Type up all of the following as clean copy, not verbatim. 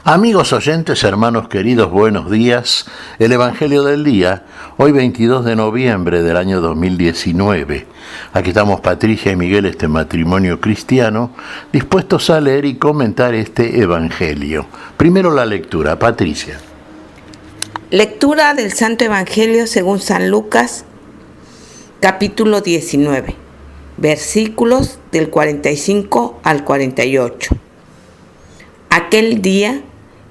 Amigos oyentes, hermanos queridos, buenos días. El Evangelio del día, hoy 22 de noviembre del año 2019. Aquí estamos Patricia y Miguel, este matrimonio cristiano, dispuestos a leer y comentar este Evangelio. Primero la lectura. Patricia. Lectura del Santo Evangelio según San Lucas, capítulo 19, versículos del 45 al 48. Aquel día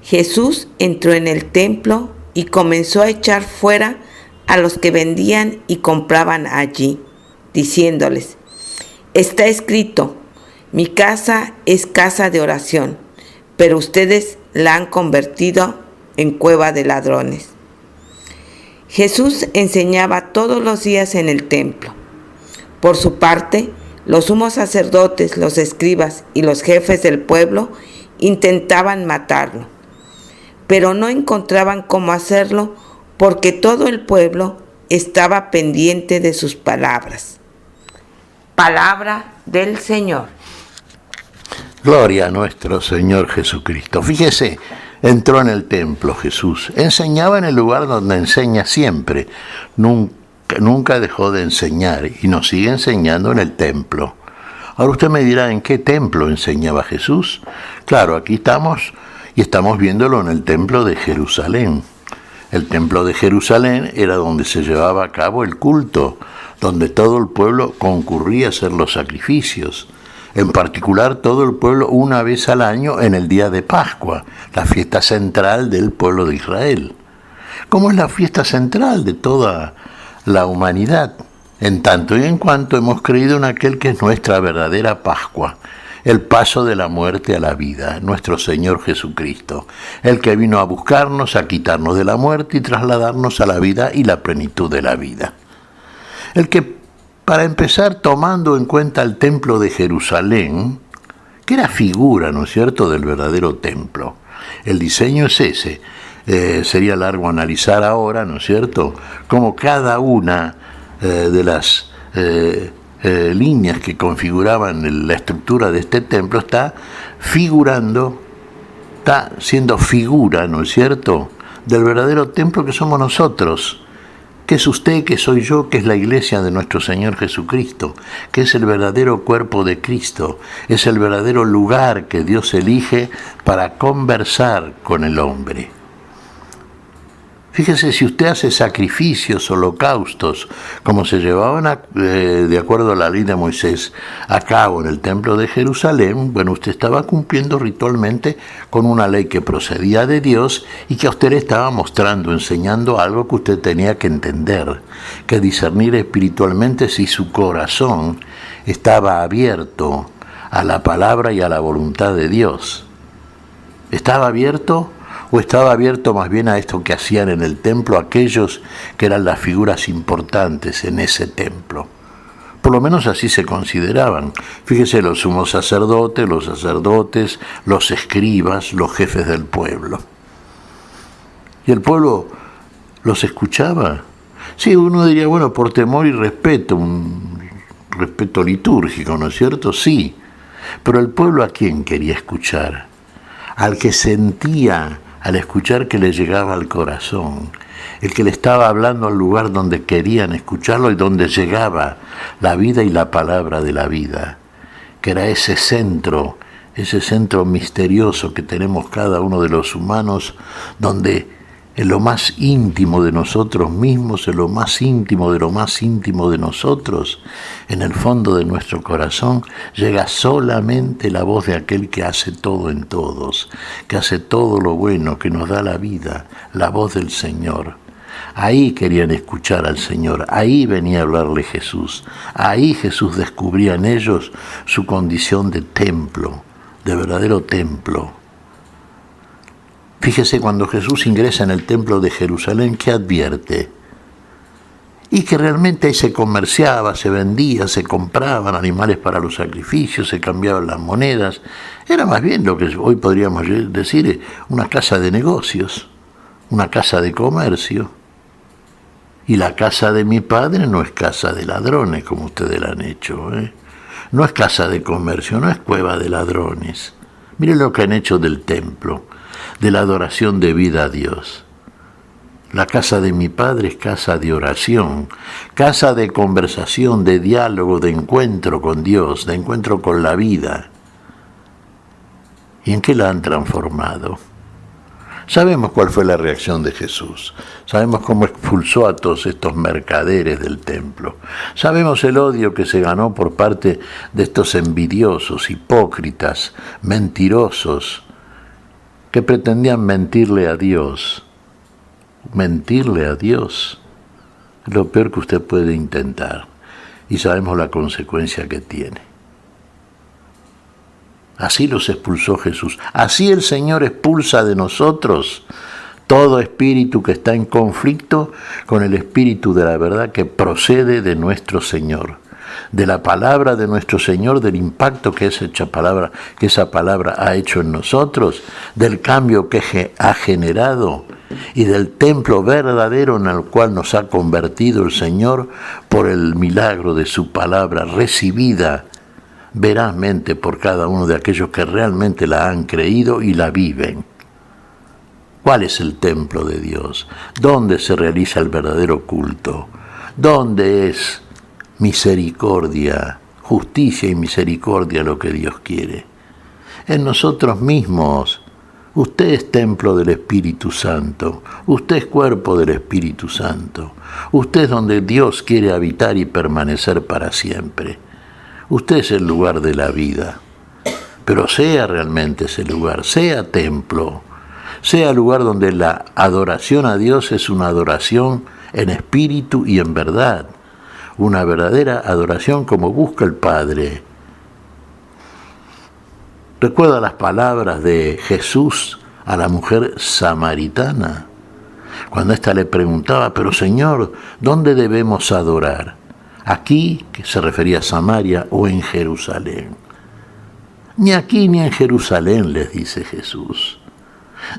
Jesús entró en el templo y comenzó a echar fuera a los que vendían y compraban allí, diciéndoles: está escrito, mi casa es casa de oración, pero ustedes la han convertido en cueva de ladrones. Jesús enseñaba todos los días en el templo. Por su parte, los sumos sacerdotes, los escribas y los jefes del pueblo intentaban matarlo, pero no encontraban cómo hacerlo porque todo el pueblo estaba pendiente de sus palabras. Palabra del Señor. Gloria a nuestro Señor Jesucristo. Fíjese, entró en el templo Jesús, enseñaba en el lugar donde enseña siempre, nunca dejó de enseñar y nos sigue enseñando en el templo. Ahora usted me dirá, ¿en qué templo enseñaba Jesús? Claro, aquí estamos y estamos viéndolo en el templo de Jerusalén. El templo de Jerusalén era donde se llevaba a cabo el culto, donde todo el pueblo concurría a hacer los sacrificios. En particular, todo el pueblo una vez al año en el día de Pascua, la fiesta central del pueblo de Israel. Como es la fiesta central de toda la humanidad, en tanto y en cuanto hemos creído en aquel que es nuestra verdadera Pascua, el paso de la muerte a la vida, nuestro Señor Jesucristo, el que vino a buscarnos, a quitarnos de la muerte y trasladarnos a la vida y la plenitud de la vida. El que, para empezar, tomando en cuenta el templo de Jerusalén, que era figura, ¿no es cierto?, del verdadero templo. El diseño es ese. Sería largo analizar ahora, ¿no es cierto?, cómo cada una de las líneas que configuraban la estructura de este templo está siendo figura, ¿no es cierto?, del verdadero templo que somos nosotros, que es usted, que soy yo, que es la iglesia de nuestro Señor Jesucristo, que es el verdadero cuerpo de Cristo, es el verdadero lugar que Dios elige para conversar con el hombre. Fíjese, si usted hace sacrificios, holocaustos, como se llevaban de acuerdo a la ley de Moisés a cabo en el templo de Jerusalén, bueno, usted estaba cumpliendo ritualmente con una ley que procedía de Dios y que a usted le estaba mostrando, enseñando algo que usted tenía que entender, que discernir espiritualmente si su corazón estaba abierto a la palabra y a la voluntad de Dios. ¿Estaba abierto? ¿O estaba abierto más bien a esto que hacían en el templo aquellos que eran las figuras importantes en ese templo? Por lo menos así se consideraban. Fíjese, los sumos sacerdotes, los escribas, los jefes del pueblo. ¿Y el pueblo los escuchaba? Sí, uno diría, bueno, por temor y respeto, un respeto litúrgico, ¿no es cierto? Sí, pero el pueblo, ¿a quién quería escuchar? Al que sentía, al escuchar, que le llegaba al corazón, el que le estaba hablando al lugar donde querían escucharlo y donde llegaba la vida y la palabra de la vida, que era ese centro misterioso que tenemos cada uno de los humanos, donde en lo más íntimo de nosotros mismos, en lo más íntimo de nosotros, en el fondo de nuestro corazón, llega solamente la voz de aquel que hace todo en todos, que hace todo lo bueno, que nos da la vida, la voz del Señor. Ahí querían escuchar al Señor, ahí venía a hablarle Jesús, ahí Jesús descubría en ellos su condición de templo, de verdadero templo. Fíjese, cuando Jesús ingresa en el templo de Jerusalén, ¿qué advierte? Y que realmente ahí se comerciaba, se vendía, se compraban animales para los sacrificios, se cambiaban las monedas. Era más bien lo que hoy podríamos decir una casa de negocios, una casa de comercio. Y la casa de mi padre no es casa de ladrones, como ustedes la han hecho, No es casa de comercio, no es cueva de ladrones. Mire lo que han hecho del templo, de la adoración debida a Dios. La casa de mi padre es casa de oración, casa de conversación, de diálogo, de encuentro con Dios, de encuentro con la vida. ¿Y en qué la han transformado? Sabemos cuál fue la reacción de Jesús. Sabemos cómo expulsó a todos estos mercaderes del templo. Sabemos el odio que se ganó por parte de estos envidiosos, hipócritas, mentirosos, que pretendían mentirle a Dios. Mentirle a Dios es lo peor que usted puede intentar. Y sabemos la consecuencia que tiene. Así los expulsó Jesús. Así el Señor expulsa de nosotros todo espíritu que está en conflicto con el espíritu de la verdad que procede de nuestro Señor, de la palabra de nuestro Señor, del impacto que esa palabra ha hecho en nosotros, del cambio que ha generado y del templo verdadero en el cual nos ha convertido el Señor por el milagro de su palabra recibida verazmente por cada uno de aquellos que realmente la han creído y la viven. ¿Cuál es el templo de Dios? ¿Dónde se realiza el verdadero culto? ¿Dónde es misericordia, justicia y misericordia lo que Dios quiere? En nosotros mismos. Usted es templo del Espíritu Santo. Usted es cuerpo del Espíritu Santo. Usted es donde Dios quiere habitar y permanecer para siempre. Usted es el lugar de la vida, pero sea realmente ese lugar, sea templo, sea lugar donde la adoración a Dios es una adoración en espíritu y en verdad, una verdadera adoración como busca el Padre. Recuerda las palabras de Jesús a la mujer samaritana, cuando ésta le preguntaba, pero Señor, ¿dónde debemos adorar? Aquí, que se refería a Samaria, o en Jerusalén. Ni aquí ni en Jerusalén, les dice Jesús.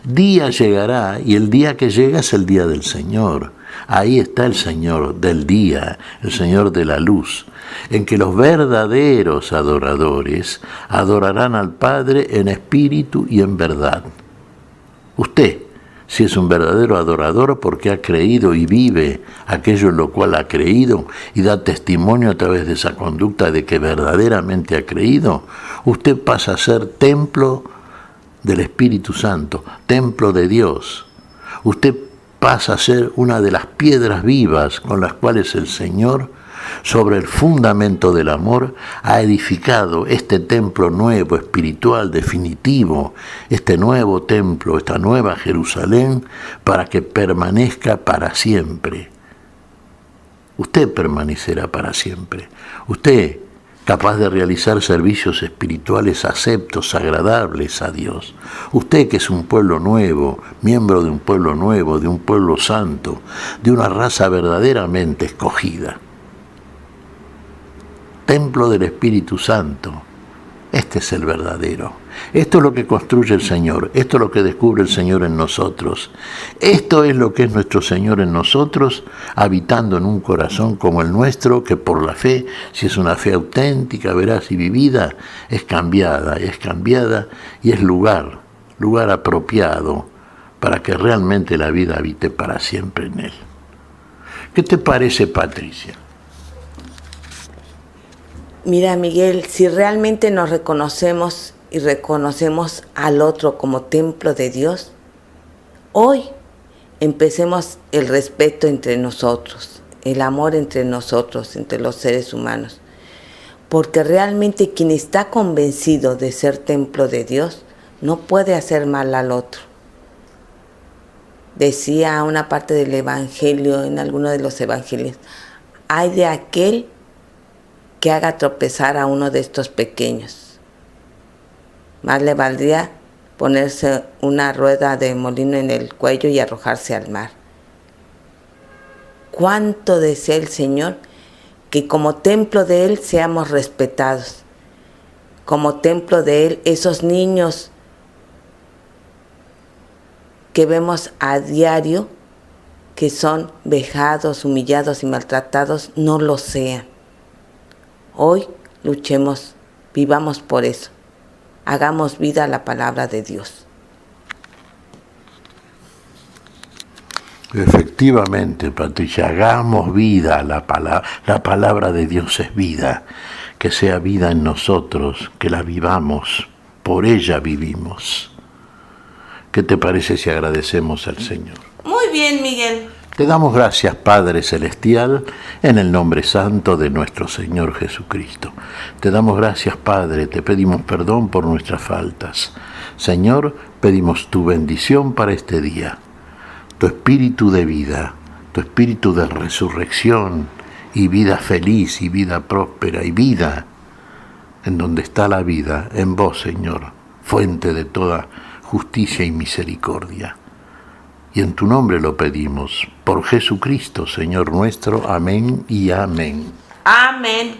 Día llegará, y el día que llega es el día del Señor. Ahí está el Señor del día, el Señor de la luz, en que los verdaderos adoradores adorarán al Padre en espíritu y en verdad. Usted, si es un verdadero adorador porque ha creído y vive aquello en lo cual ha creído y da testimonio a través de esa conducta de que verdaderamente ha creído, usted pasa a ser templo del Espíritu Santo, templo de Dios. Usted pasa a ser una de las piedras vivas con las cuales el Señor, sobre el fundamento del amor, ha edificado este templo nuevo, espiritual, definitivo, este nuevo templo, esta nueva Jerusalén, para que permanezca para siempre. Usted permanecerá para siempre. Usted, capaz de realizar servicios espirituales aceptos, agradables a Dios. Usted que es un pueblo nuevo, miembro de un pueblo santo, de una raza verdaderamente escogida. Templo del Espíritu Santo. Este es el verdadero. Esto es lo que construye el Señor. Esto es lo que descubre el Señor en nosotros. Esto es lo que es nuestro Señor en nosotros, habitando en un corazón como el nuestro, que por la fe, si es una fe auténtica, veraz y vivida, es cambiada y es lugar apropiado para que realmente la vida habite para siempre en Él. ¿Qué te parece, Patricia? Mira, Miguel, si realmente nos reconocemos y reconocemos al otro como templo de Dios, hoy empecemos el respeto entre nosotros, el amor entre nosotros, entre los seres humanos. Porque realmente quien está convencido de ser templo de Dios no puede hacer mal al otro. Decía una parte del Evangelio, en alguno de los Evangelios, ay de aquel que haga tropezar a uno de estos pequeños. Más le valdría ponerse una rueda de molino en el cuello y arrojarse al mar. ¿Cuánto desea el Señor que como templo de Él seamos respetados? Como templo de Él, esos niños que vemos a diario, que son vejados, humillados y maltratados, no lo sean. Hoy luchemos, vivamos por eso. hagamos vida a la palabra de Dios. Efectivamente, Patricia, hagamos vida a la palabra. La palabra de Dios es vida. Que sea vida en nosotros, que la vivamos, por ella vivimos. ¿Qué te parece si agradecemos al Señor? Muy bien, Miguel. Te damos gracias, Padre Celestial, en el nombre santo de nuestro Señor Jesucristo. Te damos gracias, Padre, te pedimos perdón por nuestras faltas. Señor, pedimos tu bendición para este día, tu espíritu de vida, tu espíritu de resurrección y vida feliz y vida próspera y vida en donde está la vida, en vos, Señor, fuente de toda justicia y misericordia. Y en tu nombre lo pedimos, por Jesucristo, Señor nuestro. Amén y amén. Amén.